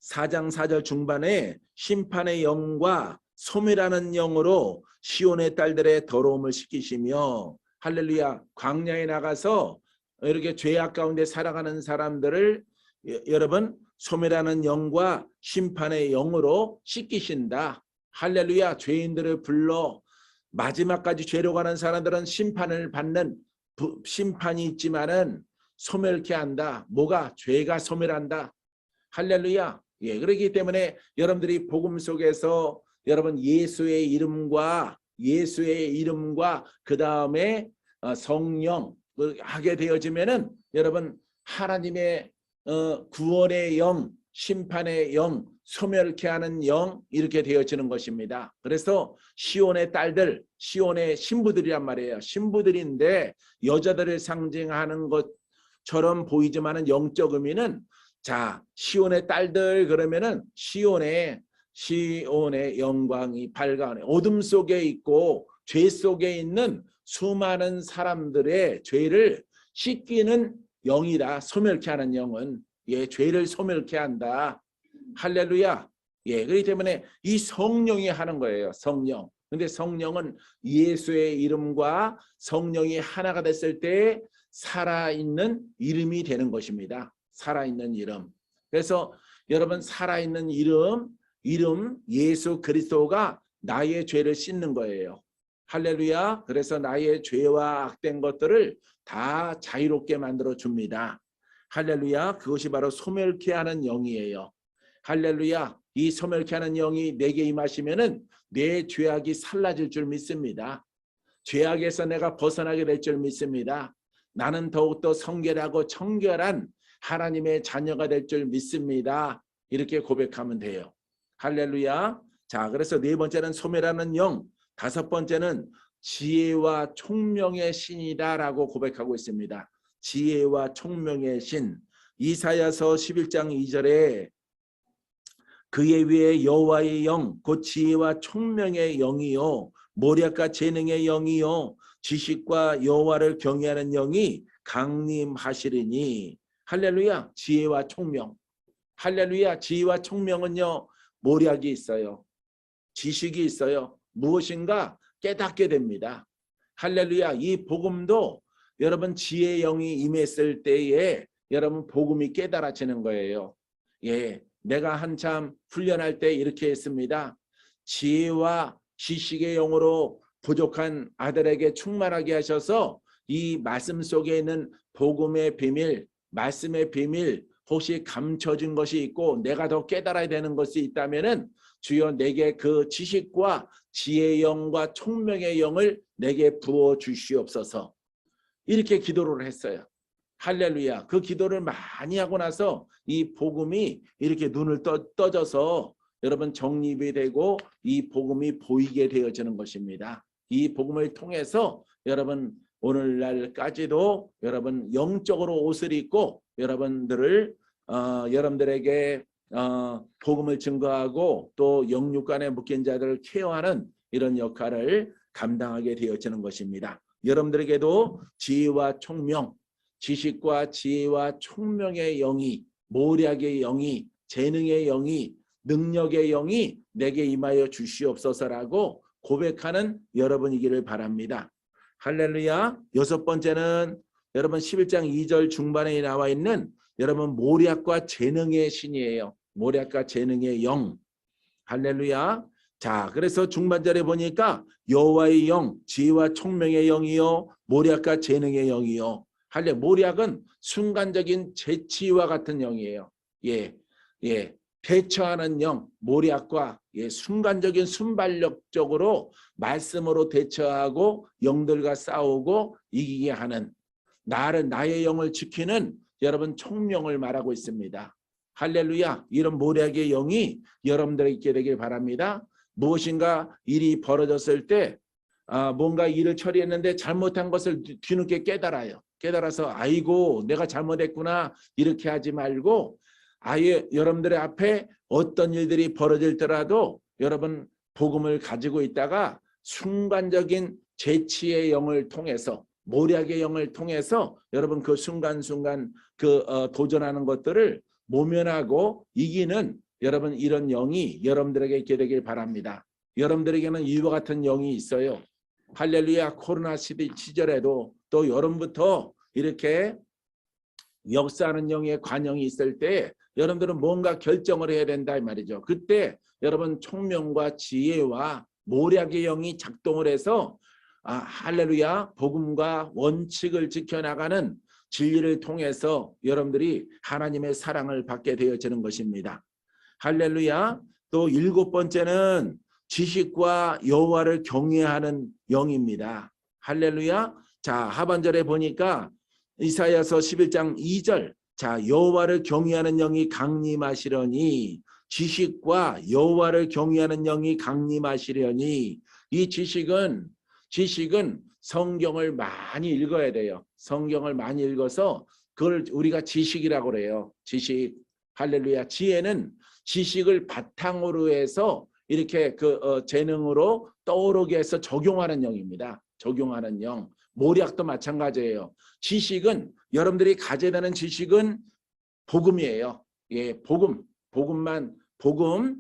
Speaker 1: 4장 4절 중반에 심판의 영과 소멸하는 영으로 시온의 딸들의 더러움을 씻기시며 할렐루야. 광야에 나가서 이렇게 죄악 가운데 살아가는 사람들을 여러분 소멸하는 영과 심판의 영으로 씻기신다. 할렐루야. 죄인들을 불러 마지막까지 죄로 가는 사람들은 심판을 받는 심판이 있지만은 소멸케 한다. 뭐가? 죄가 소멸한다. 할렐루야. 예, 그렇기 때문에 여러분들이 복음 속에서 여러분 예수의 이름과 그 다음에 성령 하게 되어지면은 여러분 하나님의 구원의 영, 심판의 영, 소멸케 하는 영 이렇게 되어지는 것입니다. 그래서 시온의 딸들, 시온의 신부들이란 말이에요. 신부들인데 여자들을 상징하는 것처럼 보이지만은 영적 의미는 자, 시온의 딸들 그러면은 시온의 영광이 밝아오네. 어둠 속에 있고 죄 속에 있는 수많은 사람들의 죄를 씻기는 영이다. 소멸케 하는 영은 죄를 소멸케 한다. 할렐루야. 그렇기 때문에 이 성령이 하는 거예요. 성령. 근데 성령은 예수의 이름과 성령이 하나가 됐을 때 살아있는 이름이 되는 것입니다. 살아있는 이름. 그래서 여러분 살아있는 이름 예수 그리스도가 나의 죄를 씻는 거예요. 할렐루야. 그래서 나의 죄와 악된 것들을 다 자유롭게 만들어 줍니다. 할렐루야. 그것이 바로 소멸케 하는 영이에요. 할렐루야. 이 소멸케 하는 영이 내게 임하시면은 내 죄악이 살라질 줄 믿습니다. 죄악에서 내가 벗어나게 될 줄 믿습니다. 나는 더욱더 성결하고 청결한 하나님의 자녀가 될 줄 믿습니다. 이렇게 고백하면 돼요. 할렐루야. 자, 그래서 네 번째는 소멸하는 영, 다섯 번째는 지혜와 총명의 신이다라고 고백하고 있습니다. 지혜와 총명의 신. 이사야서 11장 2절에 그의 위에 여호와의 영, 곧 지혜와 총명의 영이요 모략과 재능의 영이요 지식과 여호와를 경외하는 영이 강림하시리니. 할렐루야. 지혜와 총명. 할렐루야. 지혜와 총명은요 모략이 있어요. 지식이 있어요. 무엇인가 깨닫게 됩니다. 할렐루야. 이 복음도 여러분 지혜의 영이 임했을 때에 여러분 복음이 깨달아지는 거예요. 내가 한참 훈련할 때 이렇게 했습니다. 지혜와 지식의 영으로 부족한 아들에게 충만하게 하셔서 이 말씀 속에 있는 복음의 비밀, 말씀의 비밀 혹시 감춰진 것이 있고 내가 더 깨달아야 되는 것이 있다면은 주여 내게 그 지식과 지혜의 영과 총명의 영을 내게 부어 주시옵소서. 이렇게 기도를 했어요. 할렐루야. 그 기도를 많이 하고 나서 이 복음이 이렇게 눈을 떠져서 여러분 정립이 되고 이 복음이 보이게 되어지는 것입니다. 이 복음을 통해서 여러분 오늘날까지도 여러분 영적으로 옷을 입고 여러분들을 여러분들에게 복음을 증거하고 또 영육간에 묶인 자들을 케어하는 이런 역할을 감당하게 되어지는 것입니다. 여러분들에게도 지혜와 총명, 지식과 지혜와 총명의 영이, 모략의 영이, 재능의 영이, 능력의 영이 내게 임하여 주시옵소서라고 고백하는 여러분이기를 바랍니다. 할렐루야. 여섯 번째는 여러분 11장 2절 중반에 나와 있는 여러분 모략과 재능의 신이에요. 모략과 재능의 영. 할렐루야. 자, 그래서 중반절에 보니까 여호와의 영, 지혜와 총명의 영이요 모략과 재능의 영이요. 모략은 순간적인 재치와 같은 영이에요. 대처하는 영, 모략과 순간적인 순발력적으로 말씀으로 대처하고 영들과 싸우고 이기게 하는 나의 영을 지키는 여러분 총명을 말하고 있습니다. 할렐루야. 이런 모략의 영이 여러분들에게 있게 되길 바랍니다. 무엇인가 일이 벌어졌을 때 뭔가 일을 처리했는데 잘못한 것을 뒤늦게 깨달아서 아이고 내가 잘못했구나 이렇게 하지 말고 아예 여러분들의 앞에 어떤 일들이 벌어질더라도 여러분 복음을 가지고 있다가 순간적인 재치의 영을 통해서 모략의 영을 통해서 여러분 그 순간순간 도전하는 것들을 모면하고 이기는 여러분 이런 영이 여러분들에게 있게 되길 바랍니다. 여러분들에게는 이와 같은 영이 있어요. 할렐루야. 코로나 시절에도 또 여름부터 이렇게 역사하는 영의 관영이 있을 때 여러분들은 뭔가 결정을 해야 된다 이 말이죠. 그때 여러분 총명과 지혜와 모략의 영이 작동을 해서 할렐루야 복음과 원칙을 지켜나가는 진리를 통해서 여러분들이 하나님의 사랑을 받게 되어지는 것입니다. 할렐루야. 또 일곱 번째는 지식과 여호와를 경외하는 영입니다. 할렐루야. 자, 하반절에 보니까 이사야서 11장 2절 자, 여호와를 경외하는 영이 강림하시려니 지식과 여호와를 경외하는 영이 강림하시려니 이 지식은 성경을 많이 읽어야 돼요. 성경을 많이 읽어서 그걸 우리가 지식이라고 그래요. 지식. 할렐루야. 지혜는 지식을 바탕으로 해서 이렇게 재능으로 떠오르게 해서 적용하는 영입니다. 적용하는 영. 모략도 마찬가지예요. 지식은 여러분들이 가져야 되는 지식은 복음이에요. 예, 복음.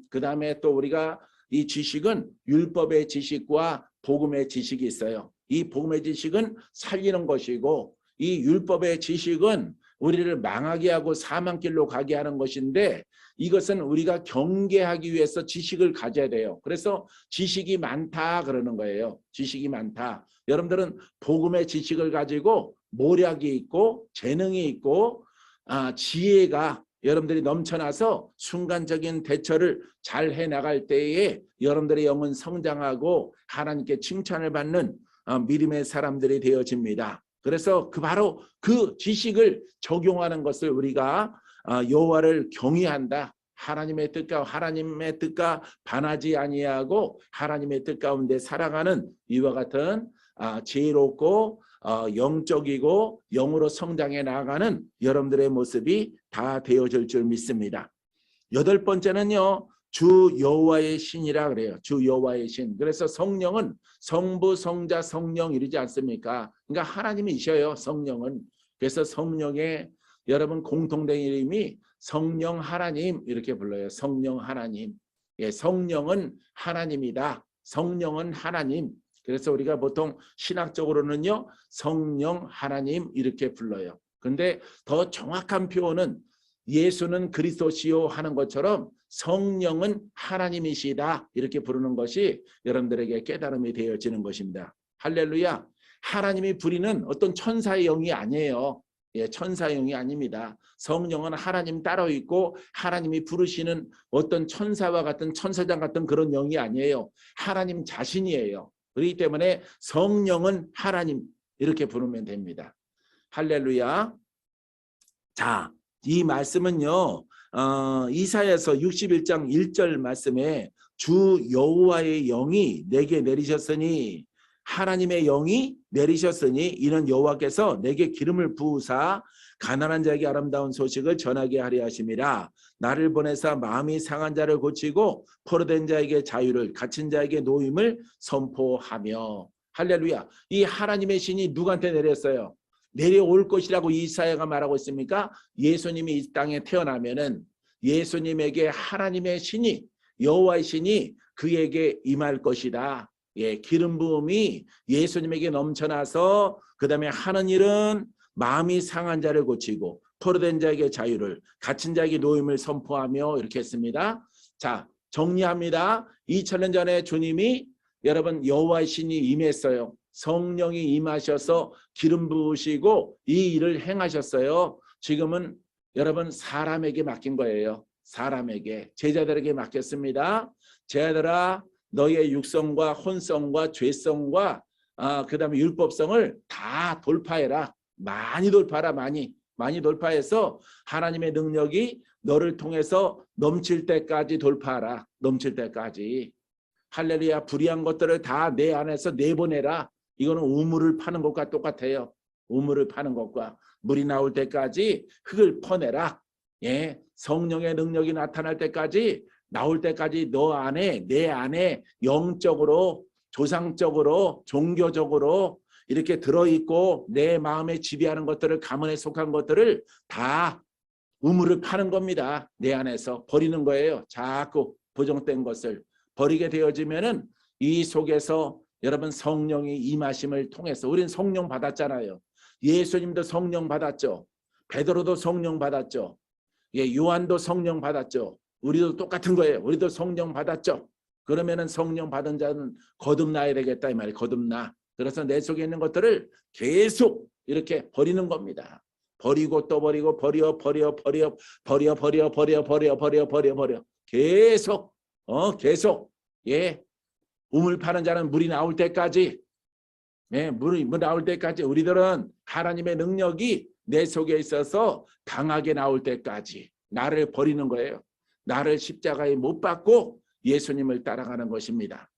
Speaker 1: 그다음에 또 우리가 이 지식은 율법의 지식과 복음의 지식이 있어요. 이 복음의 지식은 살리는 것이고 이 율법의 지식은 우리를 망하게 하고 사망길로 가게 하는 것인데 이것은 우리가 경계하기 위해서 지식을 가져야 돼요. 그래서 지식이 많다 그러는 거예요. 지식이 많다. 여러분들은 복음의 지식을 가지고 모략이 있고 재능이 있고 지혜가 여러분들이 넘쳐나서 순간적인 대처를 잘 해나갈 때에 여러분들의 영은 성장하고 하나님께 칭찬을 받는 믿음의 사람들이 되어집니다. 그래서 바로 그 지식을 적용하는 것을 우리가 여호와를 경외한다. 하나님의 뜻과 반하지 아니하고 하나님의 뜻 가운데 살아가는 이와 같은 지혜롭고 영적이고 영으로 성장해 나가는 여러분들의 모습이 다 되어질 줄 믿습니다. 8번째는요. 주 여호와의 신이라 그래요. 주 여호와의 신. 그래서 성령은 성부, 성자, 성령 이러지 않습니까? 그러니까 하나님이셔요. 성령은. 그래서 성령의 여러분 공통된 이름이 성령 하나님 이렇게 불러요. 성령 하나님. 예, 성령은 하나님이다. 성령은 하나님. 그래서 우리가 보통 신학적으로는요. 성령 하나님 이렇게 불러요. 근데 더 정확한 표현은 예수는 그리스도시요 하는 것처럼 성령은 하나님이시다 이렇게 부르는 것이 여러분들에게 깨달음이 되어지는 것입니다. 할렐루야. 하나님이 부리는 어떤 천사의 영이 아니에요. 예, 천사의 영이 아닙니다. 성령은 하나님 따로 있고 하나님이 부르시는 어떤 천사와 같은 천사장 같은 그런 영이 아니에요. 하나님 자신이에요. 그렇기 때문에 성령은 하나님 이렇게 부르면 됩니다. 할렐루야. 자, 이 말씀은요. 이사야서 61장 1절 말씀에 주 여호와의 영이 내게 내리셨으니 하나님의 영이 내리셨으니 이는 여호와께서 내게 기름을 부으사 가난한 자에게 아름다운 소식을 전하게 하려 하심이라. 나를 보내사 마음이 상한 자를 고치고 포로된 자에게 자유를 갇힌 자에게 노임을 선포하며. 할렐루야. 이 하나님의 신이 누구한테 내렸어요? 내려올 것이라고 이사야가 말하고 있습니까? 예수님이 이 땅에 태어나면은 예수님에게 하나님의 신이 여호와의 신이 그에게 임할 것이다. 예, 기름 부음이 예수님에게 넘쳐나서 그다음에 하는 일은 마음이 상한 자를 고치고 포로된 자에게 자유를 갇힌 자에게 노임을 선포하며 이렇게 했습니다. 자, 정리합니다. 2000년 전에 주님이 여러분 여호와의 신이 임했어요. 성령이 임하셔서 기름 부으시고 이 일을 행하셨어요. 지금은 여러분 사람에게 맡긴 거예요. 사람에게 제자들에게 맡겼습니다. 제자들아 너희의 육성과 혼성과 죄성과 그다음에 율법성을 다 돌파해라. 많이 돌파하라. 많이 돌파해서 하나님의 능력이 너를 통해서 넘칠 때까지 돌파하라. 넘칠 때까지. 할렐루야. 불의한 것들을 다 내 안에서 내보내라. 이거는 우물을 파는 것과 똑같아요. 우물을 파는 것과 물이 나올 때까지 흙을 퍼내라. 예, 성령의 능력이 나타날 때까지 나올 때까지 너 안에 내 안에 영적으로 조상적으로 종교적으로 이렇게 들어있고 내 마음에 지배하는 것들을 가문에 속한 것들을 다 우물을 파는 겁니다. 내 안에서 버리는 거예요. 자꾸 부정된 것을 버리게 되어지면은 이 속에서 여러분 성령이 임하심을 통해서 우리는 성령 받았잖아요. 예수님도 성령 받았죠. 베드로도 성령 받았죠. 예, 요한도 성령 받았죠. 우리도 똑같은 거예요. 우리도 성령 받았죠. 그러면은 성령 받은 자는 거듭나야 되겠다 이 말이에요. 거듭나. 그래서 내 속에 있는 것들을 계속 이렇게 버리는 겁니다. 버리고 또 버리고 버려 계속 계속 예. 우물 파는 자는 물이 나올 때까지 예, 물이 나올 때까지 우리들은 하나님의 능력이 내 속에 있어서 강하게 나올 때까지 나를 버리는 거예요. 나를 십자가에 못 박고 예수님을 따라가는 것입니다.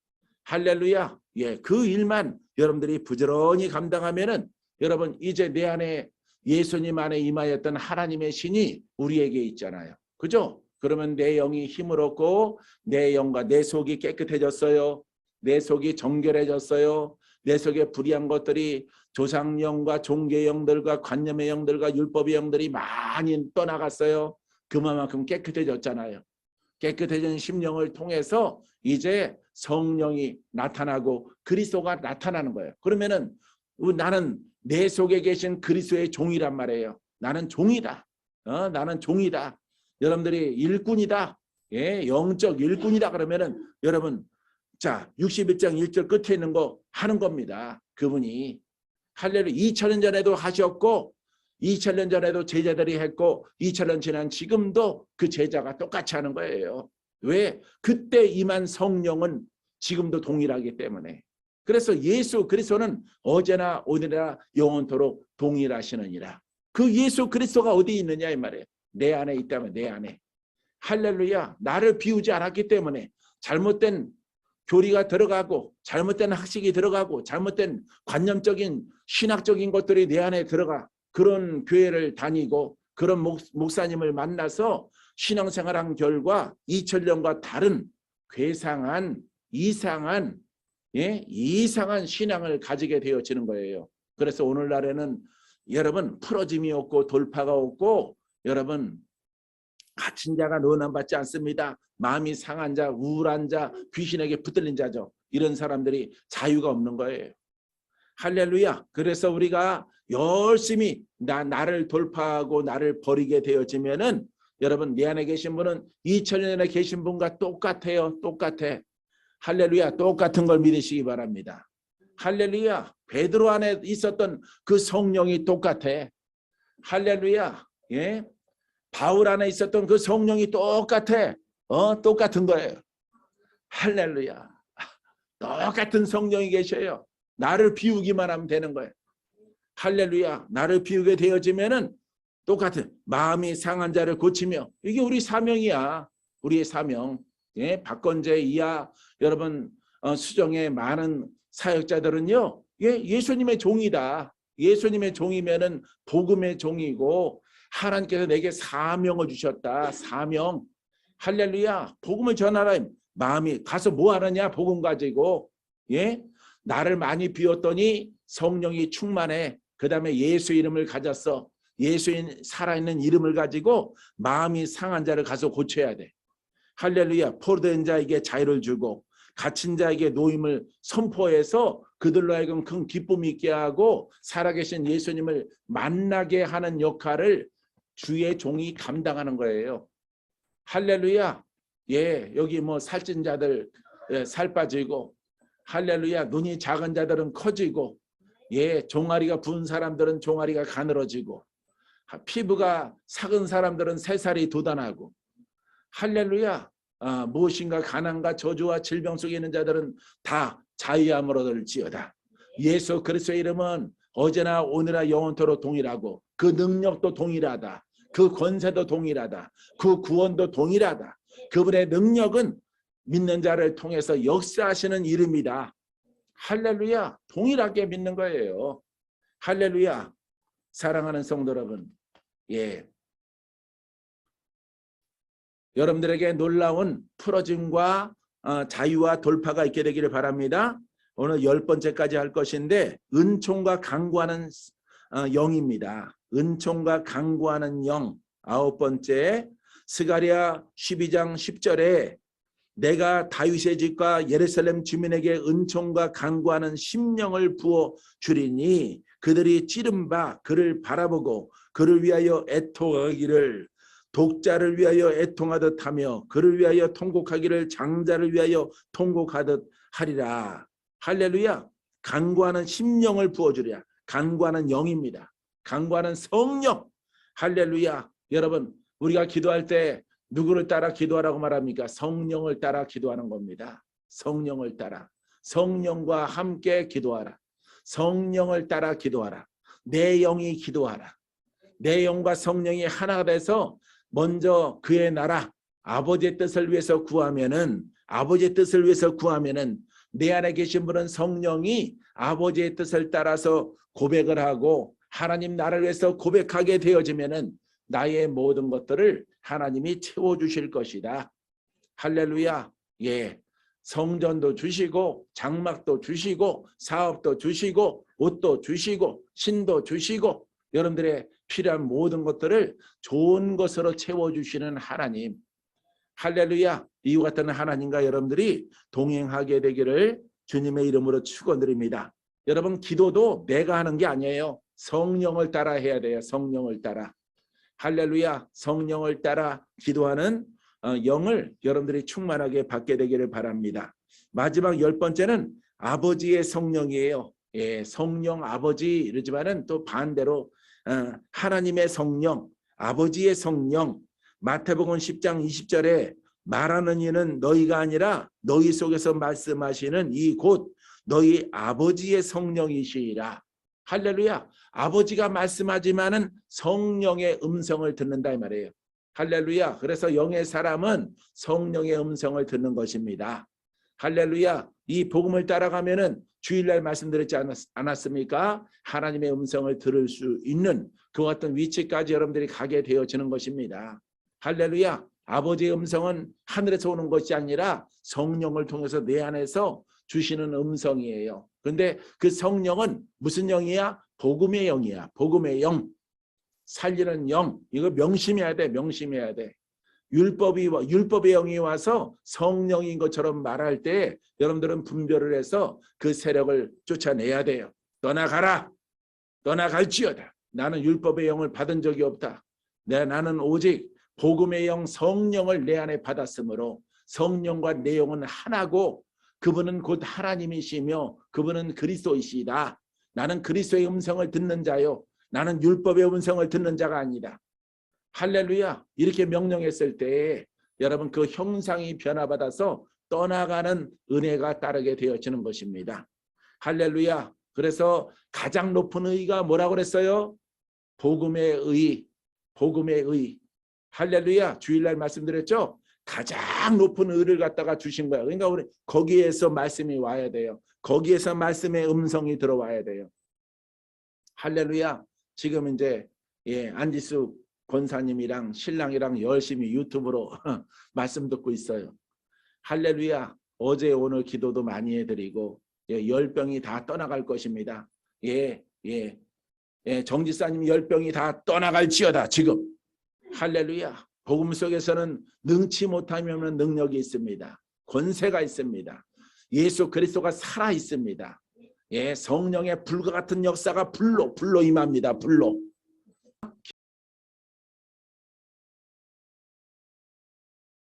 Speaker 1: 할렐루야. 예, 그 일만 여러분들이 부지런히 감당하면은 여러분 이제 내 안에 예수님 안에 임하였던 하나님의 신이 우리에게 있잖아요. 그죠? 그러면 내 영이 힘을 얻고 내 영과 내 속이 깨끗해졌어요. 내 속이 정결해졌어요. 내 속에 불의한 것들이 조상영과 종교의 영들과 관념의 영들과 율법의 영들이 많이 떠나갔어요. 그만큼 깨끗해졌잖아요. 깨끗해진 심령을 통해서 이제 성령이 나타나고 그리스도가 나타나는 거예요. 그러면은 나는 내 속에 계신 그리스도의 종이란 말이에요. 나는 종이다. 나는 종이다. 여러분들이 일꾼이다. 예, 영적 일꾼이다 그러면은 여러분 자 61장 1절 끝에 있는 거 하는 겁니다. 그분이 할렐루야 2000년 전에도 하셨고 2000년 전에도 제자들이 했고 2000년 지난 지금도 그 제자가 똑같이 하는 거예요. 왜? 그때 임한 성령은 지금도 동일하기 때문에. 그래서 예수 그리스도는 어제나 오늘이나 영원토록 동일하시느니라. 그 예수 그리스도가 어디 있느냐 이 말이에요. 내 안에 있다면 내 안에. 할렐루야. 나를 비우지 않았기 때문에 잘못된 교리가 들어가고 잘못된 학식이 들어가고 잘못된 관념적인 신학적인 것들이 내 안에 들어가 그런 교회를 다니고 그런 목사님을 만나서 신앙생활한 결과 2000년과 다른 괴상한 이상한 신앙을 가지게 되어지는 거예요. 그래서 오늘날에는 여러분 풀어짐이 없고 돌파가 없고 여러분 갇힌 자가 논함받지 않습니다. 마음이 상한 자, 우울한 자, 귀신에게 붙들린 자죠. 이런 사람들이 자유가 없는 거예요. 할렐루야. 그래서 우리가 열심히 나를 돌파하고 나를 버리게 되어지면은 여러분 내 안에 계신 분은 2000년 전에 계신 분과 똑같아요. 똑같아. 할렐루야. 똑같은 걸 믿으시기 바랍니다. 할렐루야. 베드로 안에 있었던 그 성령이 똑같아. 할렐루야. 예. 바울 안에 있었던 그 성령이 똑같아. 똑같은 거예요. 할렐루야. 똑같은 성령이 계셔요. 나를 비우기만 하면 되는 거예요. 할렐루야. 나를 비우게 되어지면은 똑같은 마음이 상한 자를 고치며 이게 우리 사명이야. 우리의 사명. 예, 박건재 이하 여러분 수정의 많은 사역자들은요. 예수님의 종이다. 예수님의 종이면은 복음의 종이고 하나님께서 내게 사명을 주셨다. 사명. 할렐루야. 복음을 전하라. 마음이 가서 뭐 하느냐? 복음 가지고. 예? 나를 많이 비웠더니 성령이 충만해. 그다음에 예수 이름을 가졌어. 예수인 살아있는 이름을 가지고 마음이 상한 자를 가서 고쳐야 돼. 할렐루야. 포로된 자에게 자유를 주고 갇힌 자에게 노임을 선포해서 그들로 하여금 큰 기쁨이 있게 하고 살아계신 예수님을 만나게 하는 역할을 주의 종이 감당하는 거예요. 할렐루야. 예, 여기 뭐 살찐 자들 살 빠지고 할렐루야. 눈이 작은 자들은 커지고 예, 종아리가 부은 사람들은 종아리가 가늘어지고 피부가 삭은 사람들은 새살이 돋아나고 할렐루야. 무엇인가 가난과 저주와 질병 속에 있는 자들은 다 자유함을 얻을지어다. 예수 그리스도의 이름은 어제나 오늘나 영원토록 동일하고 그 능력도 동일하다. 그 권세도 동일하다. 그 구원도 동일하다. 그분의 능력은 믿는 자를 통해서 역사하시는 이름이다. 할렐루야. 동일하게 믿는 거예요. 할렐루야. 사랑하는 성도 여러분. 예. 여러분들에게 놀라운 풀어짐과 자유와 돌파가 있게 되기를 바랍니다. 오늘 10번째까지 할 것인데 은총과 강구하는 영입니다. 은총과 강구하는 영. 9번째 스가랴 12장 10절에 내가 다윗의 집과 예루살렘 주민에게 은총과 강구하는 심령을 부어 주리니 그들이 찌른 바 그를 바라보고 그를 위하여 애통하기를 독자를 위하여 애통하듯 하며 그를 위하여 통곡하기를 장자를 위하여 통곡하듯 하리라. 할렐루야. 간구하는 심령을 부어주리라. 간구하는 영입니다. 간구하는 성령. 할렐루야. 여러분 우리가 기도할 때 누구를 따라 기도하라고 말합니까? 성령을 따라 기도하는 겁니다. 성령을 따라. 성령과 함께 기도하라. 성령을 따라 기도하라. 내 영이 기도하라. 내 영과 성령이 하나가 돼서 먼저 그의 나라, 아버지의 뜻을 위해서 구하면은, 아버지의 뜻을 위해서 구하면은 내 안에 계신 분은 성령이 아버지의 뜻을 따라서 고백을 하고 하나님 나라를 위해서 고백하게 되어지면은 나의 모든 것들을 하나님이 채워주실 것이다. 할렐루야. 예, 성전도 주시고 장막도 주시고 사업도 주시고 옷도 주시고 신도 주시고 여러분들의 필요한 모든 것들을 좋은 것으로 채워주시는 하나님. 할렐루야. 이와 같은 하나님과 여러분들이 동행하게 되기를 주님의 이름으로 축원드립니다. 여러분, 기도도 내가 하는 게 아니에요. 성령을 따라 해야 돼요. 성령을 따라. 할렐루야. 성령을 따라 기도하는 영을 여러분들이 충만하게 받게 되기를 바랍니다. 마지막 10번째는 아버지의 성령이에요. 예, 성령 아버지 이러지만은 또 반대로 하나님의 성령, 아버지의 성령. 마태복음 10장 20절에 말하는 이는 너희가 아니라 너희 속에서 말씀하시는 이 곧 너희 아버지의 성령이시라. 할렐루야. 아버지가 말씀하지만은 성령의 음성을 듣는다 이 말이에요. 할렐루야. 그래서 영의 사람은 성령의 음성을 듣는 것입니다. 할렐루야. 이 복음을 따라가면은 주일날 말씀드렸지 않았습니까? 하나님의 음성을 들을 수 있는 그 같은 위치까지 여러분들이 가게 되어지는 것입니다. 할렐루야. 아버지의 음성은 하늘에서 오는 것이 아니라 성령을 통해서 내 안에서 주시는 음성이에요. 그런데 그 성령은 무슨 영이야? 복음의 영이야. 복음의 영. 살리는 영. 이거 명심해야 돼. 명심해야 돼. 율법의 영이 와서 성령인 것처럼 말할 때 여러분들은 분별을 해서 그 세력을 쫓아내야 돼요. 떠나가라. 떠나갈지어다. 나는 율법의 영을 받은 적이 없다. 나는 오직 복음의 영 성령을 내 안에 받았으므로 성령과 내 영은 하나고 그분은 곧 하나님이시며 그분은 그리스도이시다. 나는 그리스도의 음성을 듣는 자요. 나는 율법의 음성을 듣는 자가 아니다. 할렐루야. 이렇게 명령했을 때 여러분 그 형상이 변화받아서 떠나가는 은혜가 따르게 되어지는 것입니다. 할렐루야. 그래서 가장 높은 의가 뭐라고 그랬어요? 복음의 의. 복음의 의. 할렐루야. 주일날 말씀드렸죠? 가장 높은 의를 갖다가 주신 거야. 그러니까 우리 거기에서 말씀이 와야 돼요. 거기에서 말씀의 음성이 들어와야 돼요. 할렐루야. 지금 이제 안지수 권사님이랑 신랑이랑 열심히 유튜브로 말씀 듣고 있어요. 할렐루야. 어제 오늘 기도도 많이 해드리고 열병이 다 떠나갈 것입니다. 정지사님 열병이 다 떠나갈지어다. 지금 할렐루야. 복음 속에서는 능치 못하면 능력이 있습니다. 권세가 있습니다. 예수 그리스도가 살아 있습니다. 성령의 불과 같은 역사가 불로 임합니다. 불로.